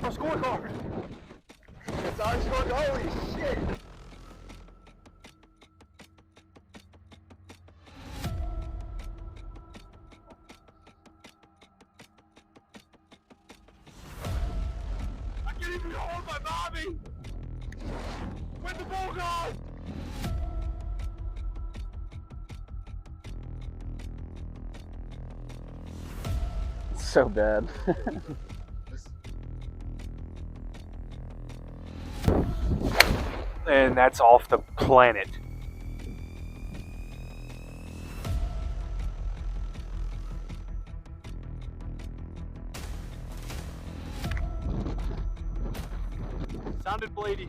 Our scorecard. It's our scorecard. Holy shit. I can't even hold my Bobby. Where's the ball gone? So bad. And that's off the planet. Sounded blady.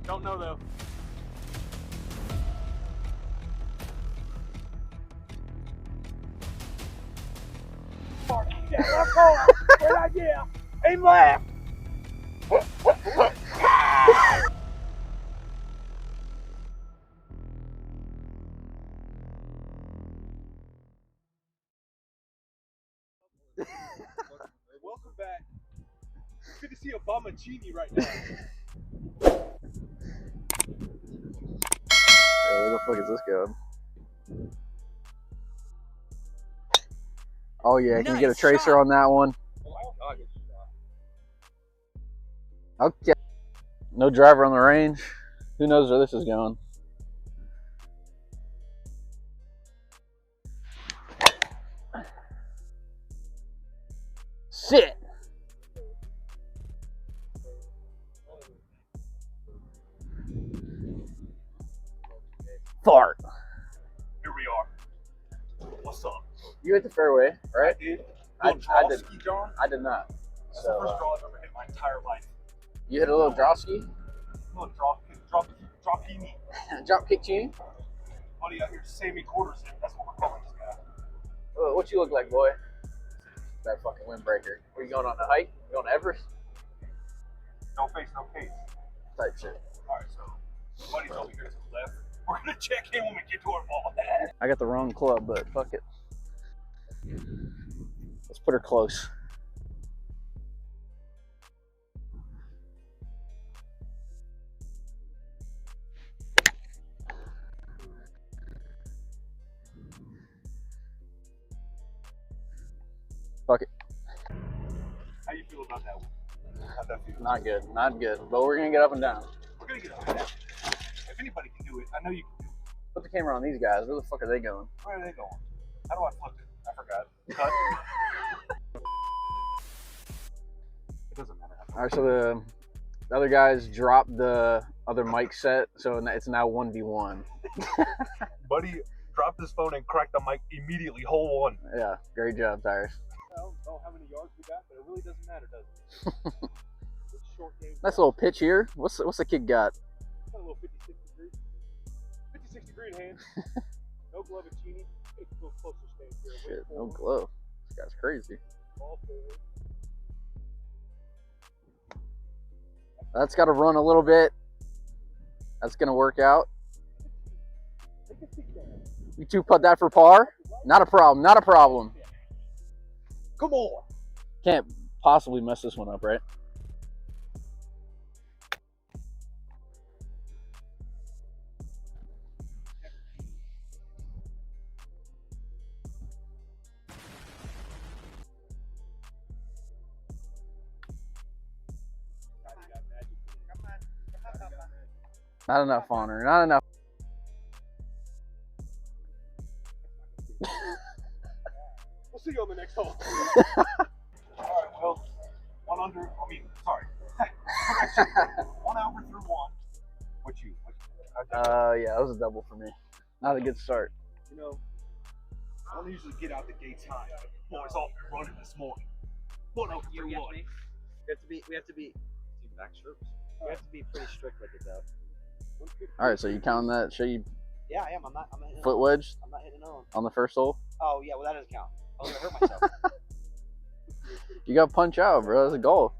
Don't know though. Left corner. Great idea. Aim left. Welcome back. It's good to see Obama Genie right now. Where the fuck is this going? Oh yeah, can you get a tracer on that one? Okay. No driver on the range. Who knows where this is going? Shit! Fart. Here we are. What's up? You hit the fairway, right? I did. I did. John. I did not. That's the first draw I've ever hit my entire life. You hit a little drop ski? Little drop me. Drop kick chini? Buddy out here Sammy quarters in. That's what we're calling this guy. What you look like, boy? That fucking windbreaker. Are you going on a hike? You going to Everest? No face, no case. Type shit. Alright, so buddy's over here to the left. We're gonna check in when we get to our ball. I got the wrong club, but fuck it. Let's put her close. Fuck it. How you feel about that one? How'd that feel? Not good, not good. But we're gonna get up and down. We're gonna get up and down. If anybody can do it, I know you can do it. Put the camera on these guys. Where the fuck are they going? Where are they going? How do I flip it? I forgot. Cut. It doesn't matter. All right, so the other guys dropped the other mic set, so it's now 1v1. Buddy dropped his phone and cracked the mic immediately. Hole one. Yeah, great job, Tyrus. I don't know how many yards we got, but it really doesn't matter, does it? It's short game. Nice little pitch here. What's the kid got? Got a little 56 degree. 56 degree in hand. No glove at Chini. Take a little closer stance here. Shit, no glove. This guy's crazy. Ball forward. That's got to run a little bit. That's gonna work out. You two put that for par? Not a problem. Not a problem. Come on. Can't possibly mess this one up, right? Not enough on her. Not enough. We'll see you on the next hole. Alright, well, one under, sorry. One over through one. What you? Yeah, that was a double for me. Not a good start. You know, I don't usually get out the gates high. Boys off and running this morning. One over through one. We have to be pretty strict with it though. All right, so you counting that? Show you Yeah, I am. I'm not hitting foot wedge I'm not hitting it on. on the first hole. Oh yeah, well that doesn't count. I was gonna hurt myself. You got to punch out, bro. That's a goal.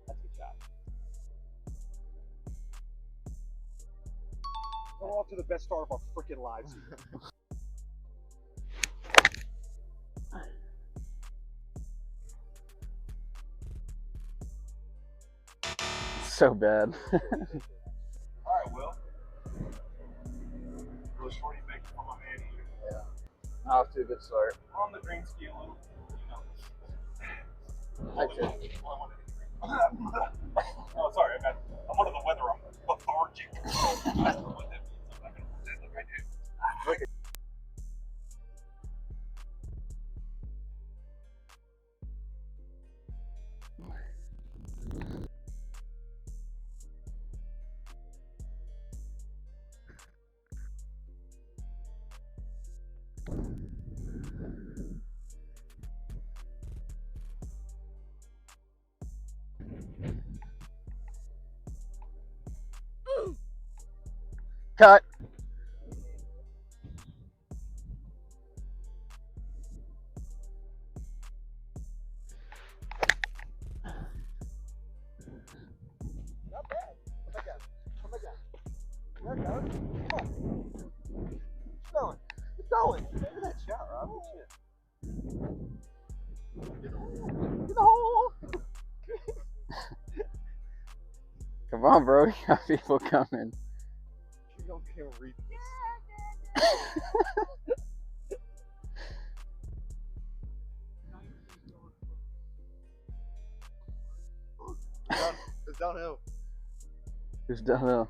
That's a good shot. Go off to the best start of our freaking lives. So bad. Alright, Will. Little shorty big for my man here. Yeah. Off to a good start. We're on the green ski a little, That's it. Oh, sorry, I'm under the weather. I'm lethargic. That's what that means. I'm not going to pretend like I do. Cut. Not bad. Come back down. There it goes. Come on. Keep going. Look at that shot, Rob. Get the hole. Come on, bro. You got people coming. You don't care read this. It's downhill. Who's downhill?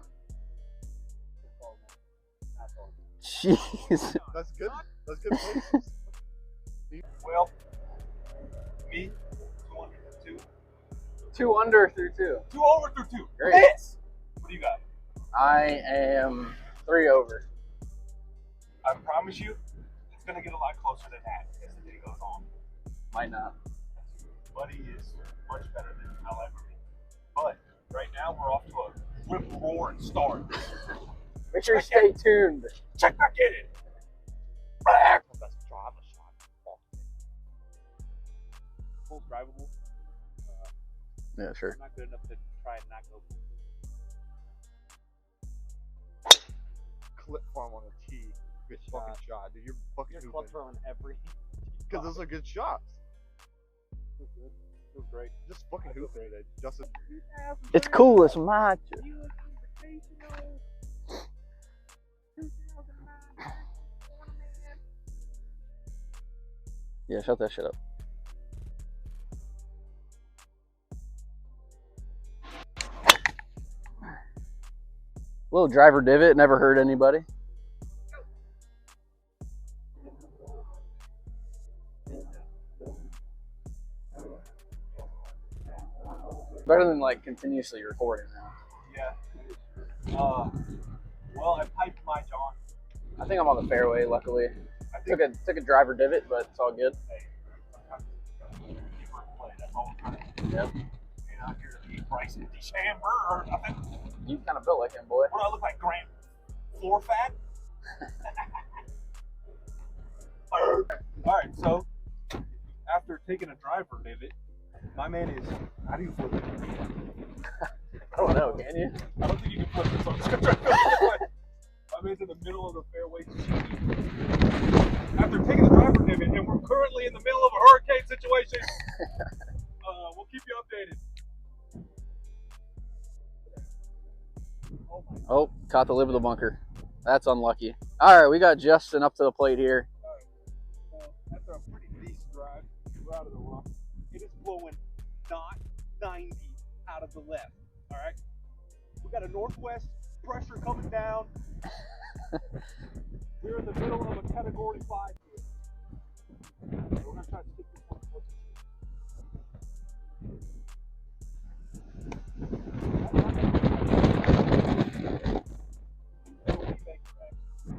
Jeez. That's good. That's good places. Well, me, 2 2 under through 2. 2 over through 2. Great. Yes. What do you got? I am 3 over. I promise you, it's gonna get a lot closer than that as the day goes on. Might not. Buddy is much better than I'll ever be. But right now we're off to a rip-roaring start. Make sure you stay tuned. Check back in it. Best driver shot. Full drivable. Yeah, sure. I'm not good enough to try and not go. Clip farm on a tee. Good fucking shot, dude. You're fucking You're hooping. club throwing every. Because those are good shots. Feels good. Feels great. Just fucking hooping today, Justin. It's cool as much. Yeah, shut that shit up. Little driver divot, never hurt anybody. Better than like continuously recording now. Yeah. Well, I piped my John. I think I'm on the fairway, luckily. I think Took a driver divot, but it's all good. hey, sometimes you gotta play. That's all I'm trying to do. Yep. You're not here to be Bryson DeChamber or nothing. You kind of built like him, boy. What do I look like, Grant? Floor fat? Alright, so after taking a driver divot, my man is. How do you flip it? I don't know, can you? I don't think you can flip this on. My man's in the middle of the fairway. After taking the driver divot, and we're currently in the middle of a hurricane situation, we'll keep you updated. Oh, caught the lip of the bunker. That's unlucky. All right, we got Justin up to the plate here. Well, after a pretty decent drive, we're out of the rough. It is blowing not 90 out of the left. All right, we got a northwest pressure coming down. We're in the middle of a category 5 here. We're gonna try to stick this one close to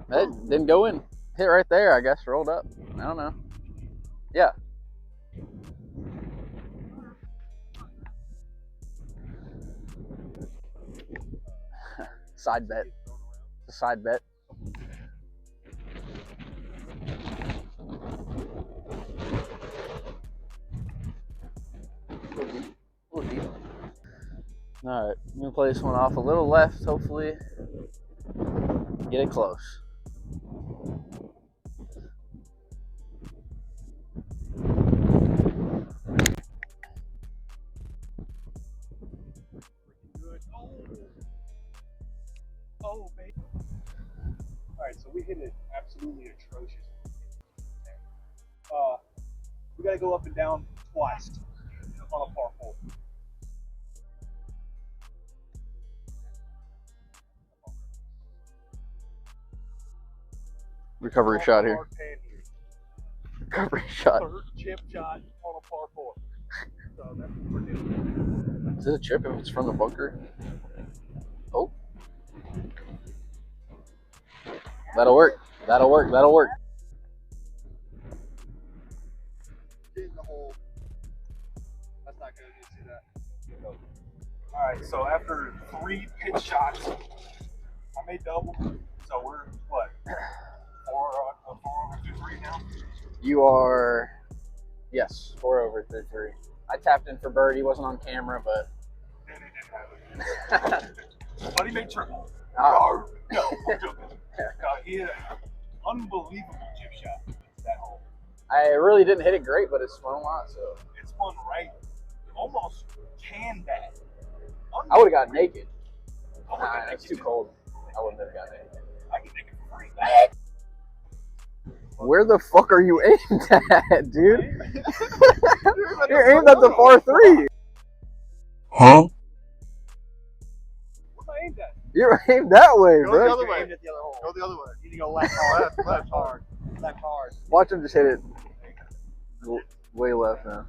That didn't go in. Hit right there, I guess. Rolled up. I don't know. Yeah. Side bet. It's a side bet. All right, I'm gonna play this one off a little left, hopefully. get it close. Good. Oh, baby. All right, so we hit it absolutely atrocious. We got to go up and down twice on a par 4. Recovery shot here. Hard pan here. Recovery shot. Third chip shot on a par 4. So that's what we're doing. Is it a chip if it's from the bunker? Oh. That'll work. That'll work. That'll work. Get in the hole. That's not good. You see that? All right. So after 3 pitch shots, I made double. So we're what? 4 over 2-3 now. You are, yes, 4 over 3-3. I tapped in for birdie. He wasn't on camera, but. And it didn't happen. But he made triple. Oh. No, I'm joking. He hit an unbelievable chip shot into that hole. I really didn't hit it great, but it spun a lot, so. It spun right. Almost canned that. I would have got naked. I would've Nah, got it's naked too too. cold. I wouldn't have got naked. I can make it for free. Where the fuck are you aimed at, dude? You're aimed at the par 3. Huh? What's I aimed at? You're aimed that way, Go the bro. other way. Aimed at the other hole. Go the other way. You need to go left hard. Left hard. Left hard. Watch him just hit it way left now.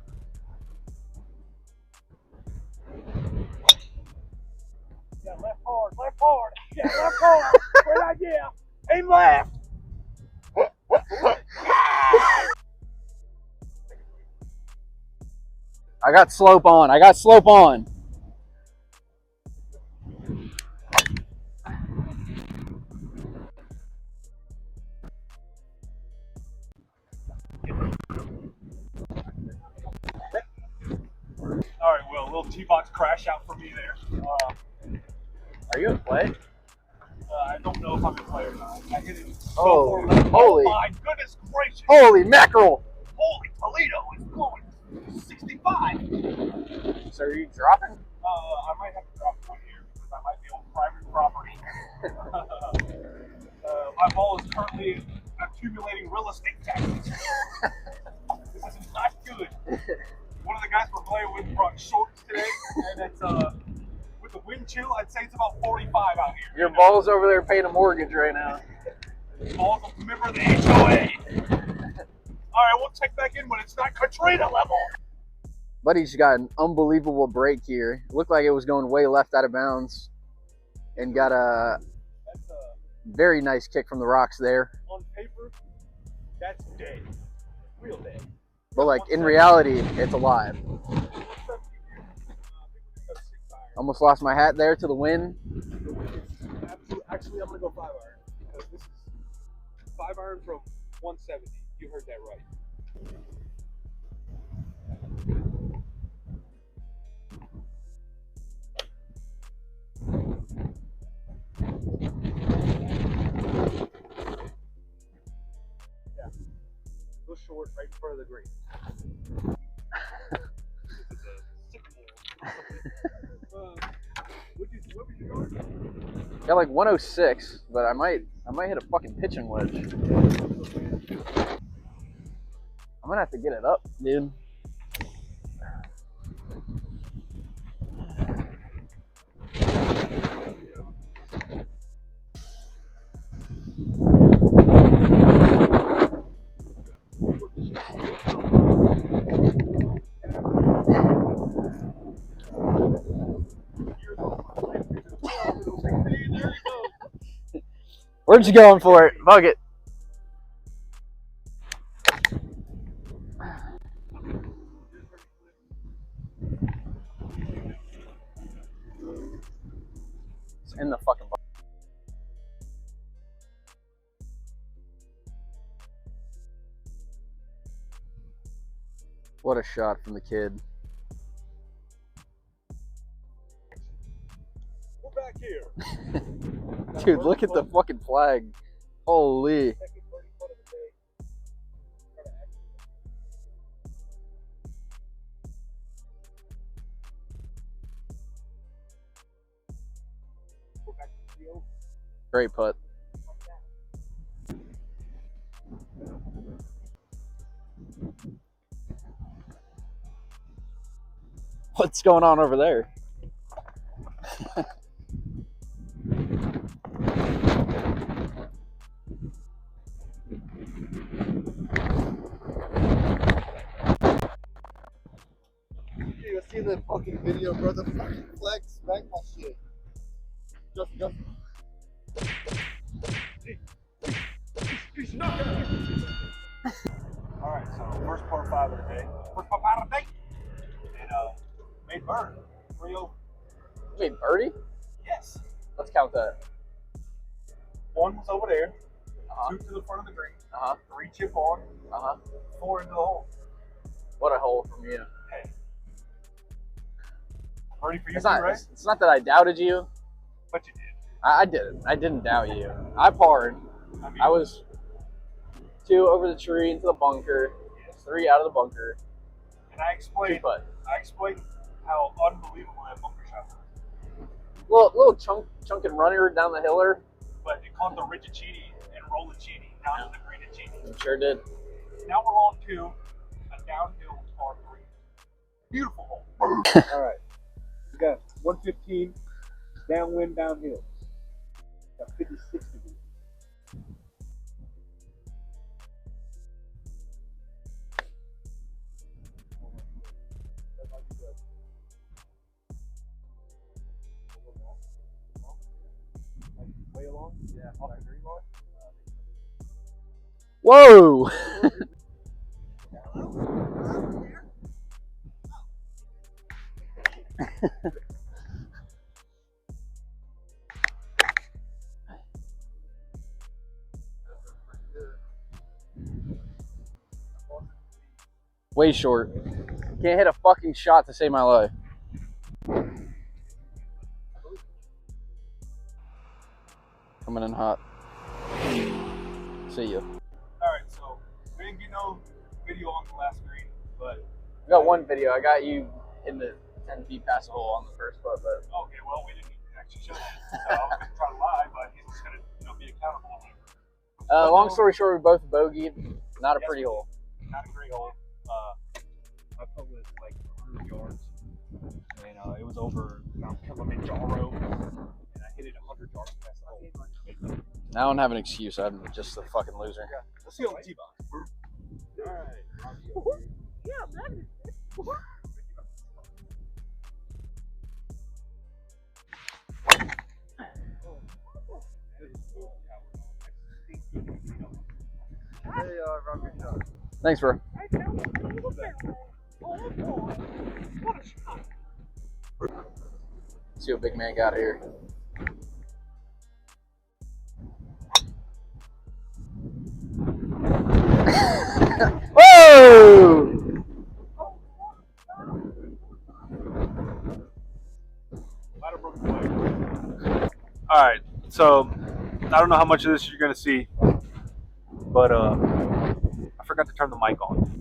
Yeah, left hard. Left hard. Yeah, left hard. Great idea. Aim left. I got slope on. I got slope on. All right, well, a little T-box crash out for me there. Are you in play? I don't know if I'm a player or not. I hit it so Oh, far left. holy. Oh my goodness gracious! Holy mackerel! Holy Toledo is going 65. So are you dropping? I might have to drop one here because I might be on private property. My ball is currently accumulating real estate taxes. This is not good. One of the guys we're playing with brought shorts today, and it's with the wind chill, I'd say it's about 45 out here. Your ball's over there paying a mortgage right now. Ball's a member of the HOA. All right, we'll check back in when it's not Katrina level. Buddy's got an unbelievable break here. It looked like it was going way left out of bounds. And got a That's very nice kick from the rocks there. on paper, that's dead. Real dead. But like in reality, it's alive. Almost lost my hat there to the wind. Actually, I'm gonna go 5 iron because this is 5 iron from 170. You heard that right. Yeah, go short right in front of the green. What was your yard? Got like 106, but I might hit a fucking pitching wedge. I'm gonna have to get it up, dude. Where'd you going for it? Fuck it. It's in the fucking box. What a shot from the kid. We're back here. Dude, look at the fucking flag. Holy. Second birdie putt of the day. Try to act- Go back to the field. Great putt. What's going on over there? You see the fucking video, bro? The fucking flag smacked my shit. Just. Alright, so first par 5 of the day. First par 5 of the day. And made bird. 3-0. Wait, birdie? Yes. Let's count that. One was over there. Uh-huh. 2 to the front of the green. Uh-huh. 3 chip on. Uh-huh. 4 into the hole. What a hole from you. Hey. Ready for you, It's not, right? it's not that I doubted you. But you did. I didn't. I didn't doubt you. I parred. I mean, I was 2 over the tree into the bunker. yes. 3 out of the bunker. And I 2 explained putt. how unbelievable that bunker shot was. Little chunk and runner down the hiller. But it caught the Riccicini and Rollicini down to the Greenicini. Sure did. Now we're on to a downhill par 3. Beautiful hole. All right. We got 115 downwind, downhill. Got 56 degrees. That might be good. Way along? Yeah. Off the green line? Whoa! Way short. Can't hit a fucking shot to save my life. Coming in hot. See you. Alright, so we didn't get no video on the last green, but I got one video. I got you in the 10 feet past the hole on the first putt, but okay, well, we didn't actually show that. So I was going to try to lie, but he's just going to be accountable. long story short, we both bogeyed. Not a Yes, pretty hole. Not a great hole. My putt was like 100 yards, and it was over Mount Kilimanjaro, and I hit it 100 yards past the hole. I don't have an excuse. I'm just a fucking loser. Let's see on the tee box. Alright. Yeah, man. Hey, Rob, good shot. Thanks, bro. See what big man got here. Whoa! Alright, so I don't know how much of this you're gonna see, but I forgot to turn the mic on.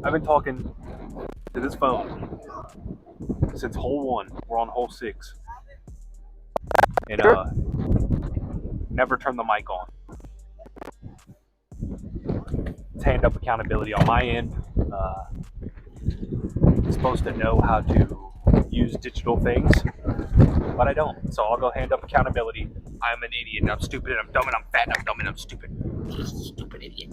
I've been talking to this phone since hole 1. We're on hole 6. And never turned the mic on. It's hand up accountability on my end. I'm supposed to know how to use digital things, but I don't. So I'll go hand up accountability. I'm an idiot, and I'm stupid, and I'm dumb, and I'm fat, and I'm dumb, and I'm stupid. Stupid idiot.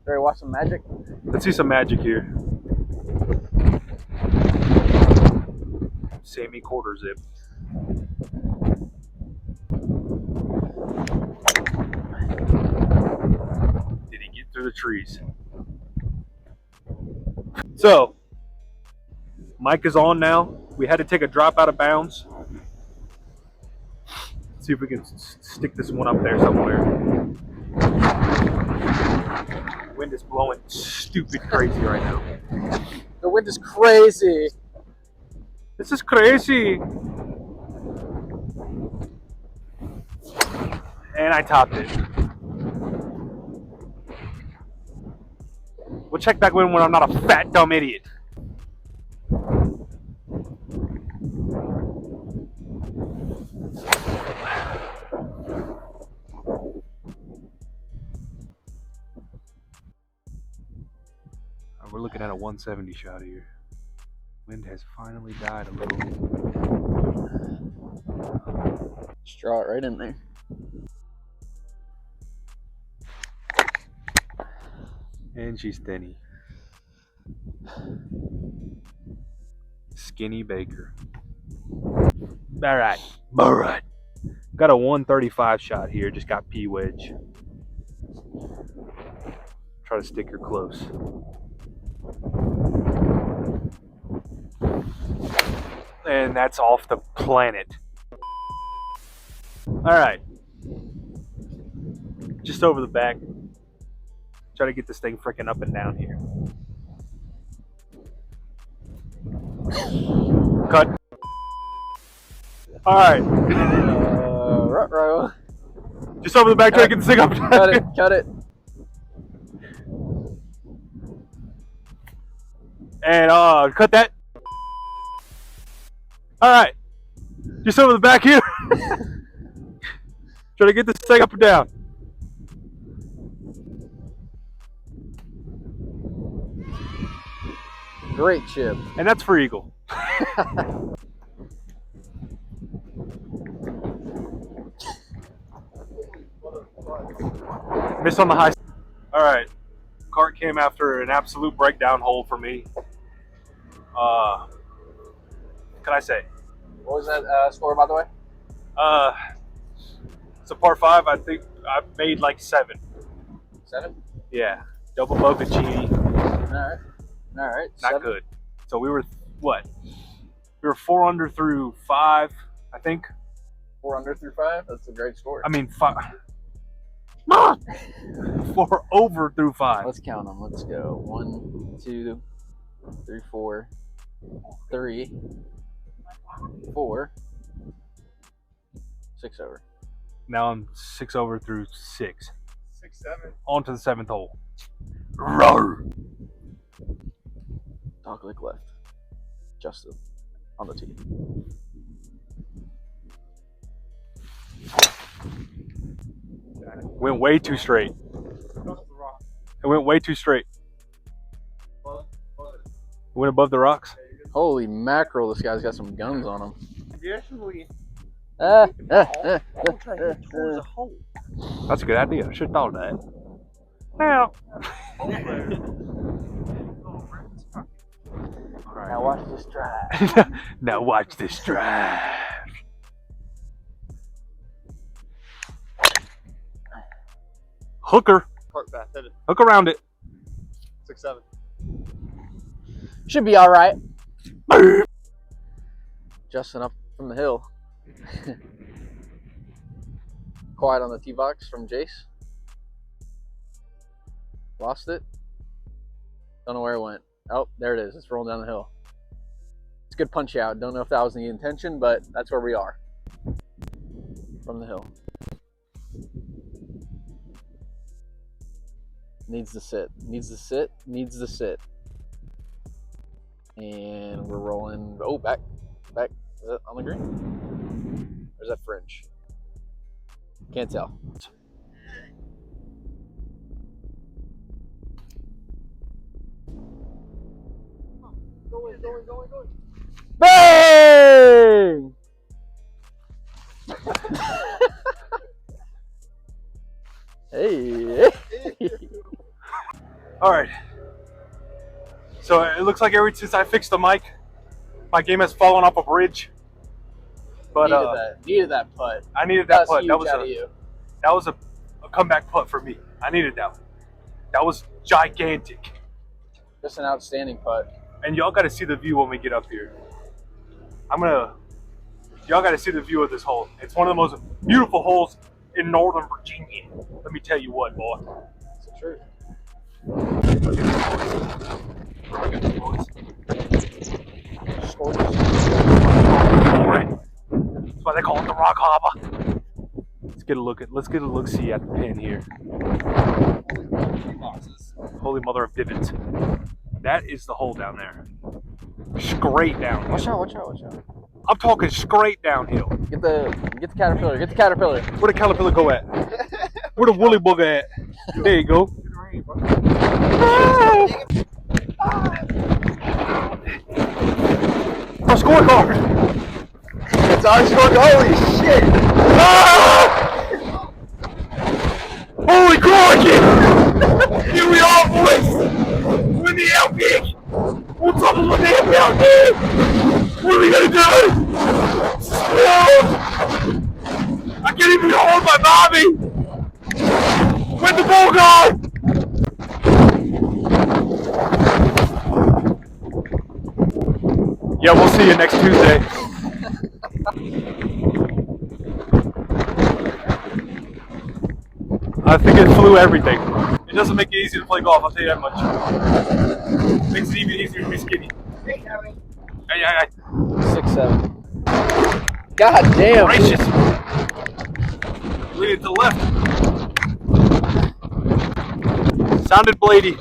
Ready to watch some magic? Let's see some magic here. Sammy quarter zip. Did he get through the trees? So, mic is on now. We had to take a drop out of bounds. See if we can stick this one up there somewhere. Wind is blowing stupid crazy right now. The wind is crazy. This is crazy. And I topped it. We'll check back when I'm not a fat, dumb idiot. We're looking at a 170 shot here. Wind has finally died a little. Just draw it right in there. And she's thinny. Skinny Baker. Alright. Alright. Got a 135 shot here. Just got P wedge. Try to stick her close. And that's off the planet. Alright. Just over the back. Try to get this thing freaking up and down here. Cut. Alright. Ruh-roh. Just over the back, try to get this thing up and down. Cut it, cut it. And cut that. Alright. Just over the back here. Try to get this thing up and down. Great chip. And that's for eagle. Missed on the high. Alright. Cart came after an absolute breakdown hole for me. What can I say? What was that score, by the way? It's a par 5. I think I made like 7. 7? Yeah. Double bogachini. Alright. Alright. Not 7. good. So we were, what? We were 4 under through 5, I think. 4 under through 5? That's a great score. I mean, 5. 4 over through 5. Let's count them. Let's go. 1, 2, 3, 4, 3, 4, 6 over. Now I'm 6 over through 6. 6, 7. On to the 7th hole. Roar! Dog leg left. Justin on the tee. Went way too straight. It went way too straight. Went above the rocks. Holy mackerel! This guy's got some guns on him. You actually That's a good idea. I should have thought of that. Now. Now watch this drive. Now watch this drive. Hooker. cart bath, hit it. Hook around it. 6, 7. Should be all right. Justin up from the hill. Quiet on the tee box from Jace. Lost it. Don't know where it went. Oh, there it is. It's rolling down the hill. It's a good punch out. Don't know if that was the intention, but that's where we are. From the hill. Needs to sit. Needs to sit. Needs to sit. And we're rolling. Oh, back. Back. Is that on the green? Or is that fringe? Can't tell. Going. Bang! Hey. All right. So it looks like ever since I fixed the mic, my game has fallen off a bridge. But needed that putt. I needed that That's putt. huge out of you. That was a comeback putt for me. I needed that one. That was gigantic. Just an outstanding putt. And y'all got to see the view when we get up here. Y'all got to see the view of this hole. It's one of the most beautiful holes in Northern Virginia. Let me tell you what, boy. It's the truth. Look at this, boys. Scoreless. rock hopper. Let's get a look see at the pin here. Holy mother of divots. That is the hole down there. Straight down. Watch out! I'm talking straight downhill. Get the caterpillar. Get the caterpillar. Where the caterpillar go at? Where the woolly bugger at? There you go. Our scorecard. It's our scorecard. Holy shit! Ah! Holy crikey! Here we are, boys! We're in the outkick! On top of the damn outkick! What are we gonna do? I can't even hold my Bobby! Where'd the ball go? Yeah, we'll see you next Tuesday. I think it flew everything. It doesn't make it easy to play golf, I'll tell you that much. It makes it even easier to be skinny. Hey. 6-7. God damn. Gracious. Lead it to the left. Sounded blady.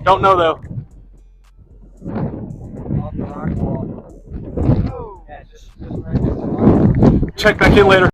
Don't know though. Check back in later.